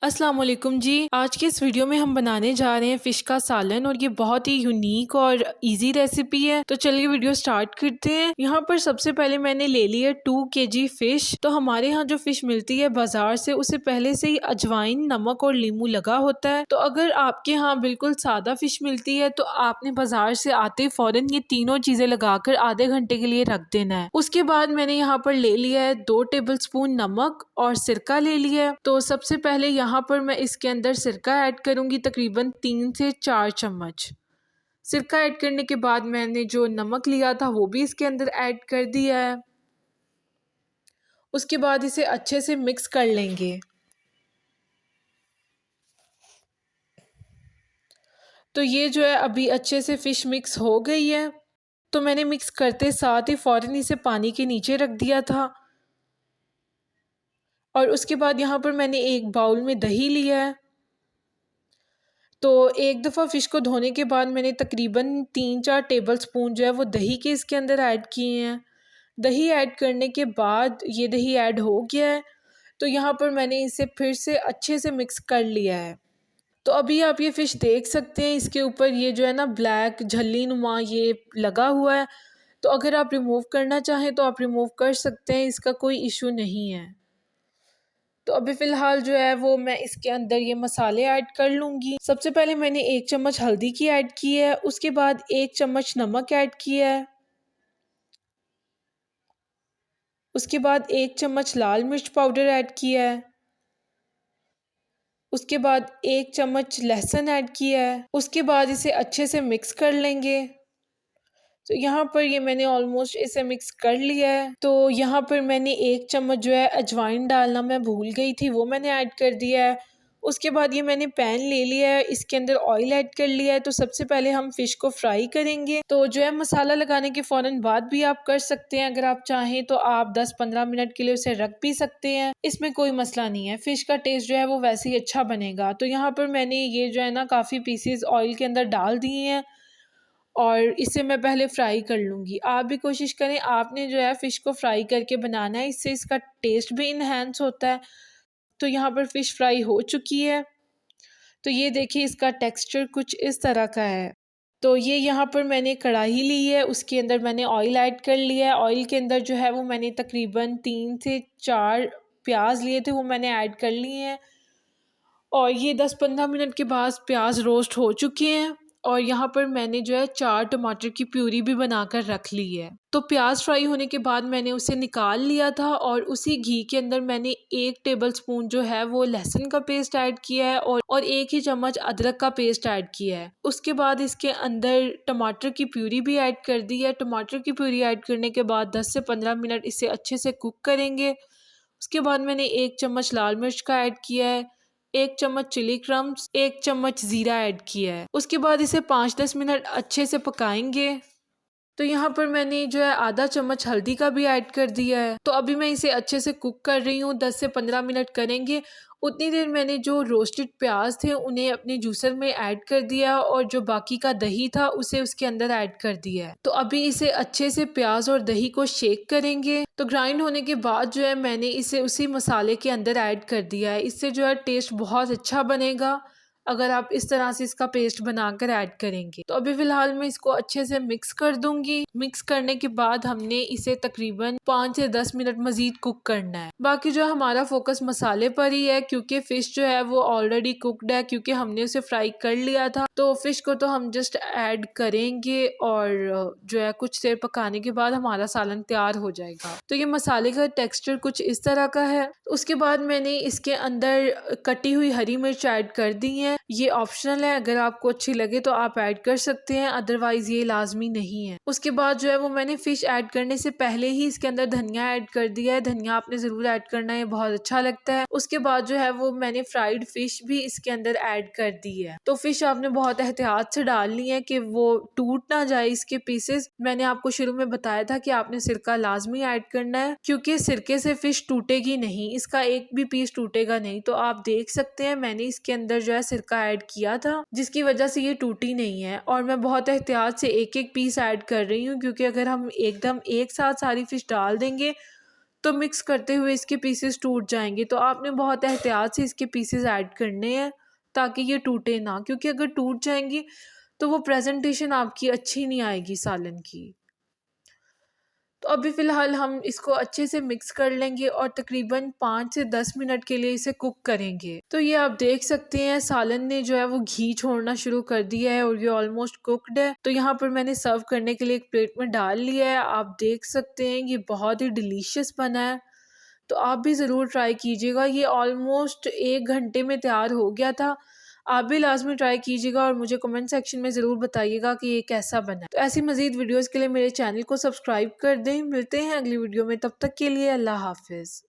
अस्सलाम वालेकुम जी। आज के इस वीडियो में हम बनाने जा रहे हैं फ़िश का सालन और ये बहुत ही यूनिक और इजी रेसिपी है। तो चलिए वीडियो स्टार्ट करते हैं। यहाँ पर सबसे पहले मैंने ले ली है 2 kg फ़िश। तो हमारे यहाँ जो फ़िश मिलती है बाज़ार से उसे पहले से ही अजवाइन, नमक और नींबू लगा होता है। तो अगर आपके यहाँ बिल्कुल सादा फ़िश मिलती है तो आपने बाज़ार से आते फ़ौरन ये तीनों चीज़ें लगाकर आधे घंटे के लिए रख देना है। उसके बाद मैंने यहाँ पर ले लिया है 2 टेबलस्पून नमक और सिरका ले लिया है। तो सबसे पहले यहाँ पर मैं इसके अंदर सिरका ऐड करूंगी तकरीबन 3 से 4 चम्मच। सिरका ऐड करने के बाद मैंने जो नमक लिया था वो भी इसके अंदर ऐड कर दिया है। उसके बाद इसे अच्छे से मिक्स कर लेंगे। तो ये जो है अभी अच्छे से फ़िश मिक्स हो गई है। तो मैंने मिक्स करते साथ ही फ़ौरन इसे पानी के नीचे रख दिया था। और उसके बाद यहाँ पर मैंने एक बाउल में दही लिया है। तो एक दफ़ा फ़िश को धोने के बाद मैंने तकरीबन 3-4 टेबलस्पून जो है वो दही के इसके अंदर ऐड किए हैं। दही ऐड करने के बाद ये दही ऐड हो गया है। तो यहाँ पर मैंने इसे फिर से अच्छे से मिक्स कर लिया है। तो अभी आप ये फ़िश देख सकते हैं, इसके ऊपर ये जो है ना ब्लैक झल्ली नुमा ये लगा हुआ है। तो अगर आप रिमूव करना चाहें तो आप रिमूव कर सकते हैं, इसका कोई इशू नहीं है। तो अभी फ़िलहाल जो है वो मैं इसके अंदर ये मसाले ऐड कर लूँगी। सबसे पहले मैंने 1 चम्मच हल्दी की ऐड की है, उसके बाद 1 चम्मच नमक ऐड किया है। उसके बाद 1 चम्मच लाल मिर्च पाउडर ऐड किया है। उसके बाद 1 चम्मच लहसुन ऐड किया है। उसके बाद इसे अच्छे से मिक्स कर लेंगे। तो यहाँ पर ये मैंने ऑलमोस्ट इसे मिक्स कर लिया है। तो यहाँ पर मैंने 1 चम्मच जो है अजवाइन डालना मैं भूल गई थी, वो मैंने ऐड कर दिया है। उसके बाद ये मैंने पैन ले लिया है, इसके अंदर ऑयल ऐड कर लिया है। तो सबसे पहले हम फ़िश को फ्राई करेंगे। तो जो है मसाला लगाने के फ़ौरन बाद भी आप कर सकते हैं, अगर आप चाहें तो आप 10-15 मिनट के लिए उसे रख भी सकते हैं, इसमें कोई मसला नहीं है। फ़िश का टेस्ट जो है वो वैसे ही अच्छा बनेगा। तो यहाँ पर मैंने ये जो है ना काफ़ी पीसेस ऑयल के अंदर डाल दिए हैं और इसे मैं पहले फ्राई कर लूँगी। आप भी कोशिश करें, आपने जो है फ़िश को फ्राई करके बनाना है, इससे इसका टेस्ट भी इन्हेंस होता है। तो यहाँ पर फ़िश फ्राई हो चुकी है। तो ये देखिए इसका टेक्सचर कुछ इस तरह का है। तो ये यहाँ पर मैंने कढ़ाई ली है, उसके अंदर मैंने ऑयल ऐड कर लिया है। ऑयल के अंदर जो है वो मैंने तकरीबन 3 से 4 प्याज लिए थे, वो मैंने ऐड कर लिए हैं। और ये 10-15 मिनट के बाद प्याज रोस्ट हो चुके हैं। और यहाँ पर मैंने जो है 4 टमाटर की प्यूरी भी बनाकर रख ली है। तो प्याज फ्राई होने के बाद मैंने उसे निकाल लिया था और उसी घी के अंदर मैंने 1 टेबलस्पून जो है वो लहसुन का पेस्ट ऐड किया है और 1 ही चम्मच अदरक का पेस्ट ऐड किया है। उसके बाद इसके अंदर टमाटर की प्यूरी भी ऐड कर दी है। टमाटर की प्यूरी ऐड करने के बाद 10 से 15 मिनट इसे अच्छे से कुक करेंगे। उसके बाद मैंने 1 चम्मच लाल मिर्च का ऐड किया है, 1 चम्मच चिली क्रम्स, 1 चम्मच ज़ीरा ऐड किया है। उसके बाद इसे 5-10 मिनट अच्छे से पकाएंगे। तो यहाँ पर मैंने जो है आधा चम्मच हल्दी का भी ऐड कर दिया है। तो अभी मैं इसे अच्छे से कुक कर रही हूँ, 10 से 15 मिनट करेंगे। उतनी देर मैंने जो रोस्टेड प्याज थे उन्हें अपने जूसर में ऐड कर दिया और जो बाकी का दही था उसे उसके अंदर ऐड कर दिया है। तो अभी इसे अच्छे से प्याज और दही को शेक करेंगे। तो ग्राइंड होने के बाद जो है मैंने इसे उसी मसाले के अंदर ऐड कर दिया है। इससे जो है टेस्ट बहुत अच्छा बनेगा अगर आप इस तरह से इसका पेस्ट बनाकर ऐड करेंगे। तो अभी फ़िलहाल मैं इसको अच्छे से मिक्स कर दूंगी। मिक्स करने के बाद हमने इसे तकरीबन 5 से 10 मिनट मज़ीद कुक करना है। बाकी जो हमारा फोकस मसाले पर ही है, क्योंकि फ़िश जो है वो ऑलरेडी कुकड है, क्योंकि हमने उसे फ्राई कर लिया था। तो फ़िश को तो हम जस्ट ऐड करेंगे और जो है कुछ देर पकाने के बाद हमारा सालन तैयार हो जाएगा। तो ये मसाले का टेक्स्चर कुछ इस तरह का है। उसके बाद मैंने इसके अंदर कटी हुई हरी मिर्च ऐड कर दी है। ये ऑप्शनल है, अगर आपको अच्छी लगे तो आप ऐड कर सकते हैं, अदरवाइज ये लाजमी नहीं है। उसके बाद जो है वो मैंने फ़िश ऐड करने से पहले ही इसके अंदर धनिया ऐड कर दिया है। धनिया आपने ज़रूर ऐड करना है, बहुत अच्छा लगता है। उसके बाद जो है वो मैंने फ्राइड फ़िश भी इसके अंदर ऐड कर दी है। तो फ़िश आपने बहुत एहतियात से डालनी है कि वो टूट ना जाए इसके पीसेस। मैंने आपको शुरू में बताया था कि आपने सिरका लाजमी ऐड करना है, क्योंकि सिरके से फ़िश टूटेगी नहीं, इसका एक भी पीस टूटेगा नहीं। तो आप देख सकते हैं मैंने इसके अंदर जो है सिरका ऐड किया था, जिसकी वजह से ये टूटी नहीं है। और मैं बहुत एहतियात से एक एक पीस ऐड कर रही हूँ, क्योंकि अगर हम एकदम एक साथ सारी फ़िश डाल देंगे तो मिक्स करते हुए इसके पीसेस टूट जाएंगे। तो आपने बहुत एहतियात से इसके पीसेस ऐड करने हैं ताकि ये टूटे ना, क्योंकि अगर टूट जाएंगी तो वो प्रेजेंटेशन आपकी अच्छी नहीं आएगी सालन की। तो अभी फ़िलहाल हम इसको अच्छे से मिक्स कर लेंगे और तकरीबन 5 से 10 मिनट के लिए इसे कुक करेंगे। तो ये आप देख सकते हैं सालन ने जो है वो घी छोड़ना शुरू कर दिया है और ये ऑलमोस्ट कुक्ड है। तो यहाँ पर मैंने सर्व करने के लिए एक प्लेट में डाल लिया है। आप देख सकते हैं ये बहुत ही डिलीशियस बना है। तो आप भी ज़रूर ट्राई कीजिएगा। ये ऑलमोस्ट 1 घंटे में तैयार हो गया था। आप भी लाज़मी ट्राई कीजिएगा और मुझे कमेंट सेक्शन में ज़रूर बताइएगा कि ये कैसा बना। तो ऐसी मज़ीद वीडियोज़ के लिए मेरे चैनल को सब्सक्राइब कर दें। मिलते हैं अगली वीडियो में, तब तक के लिए अल्लाह हाफ़िज़।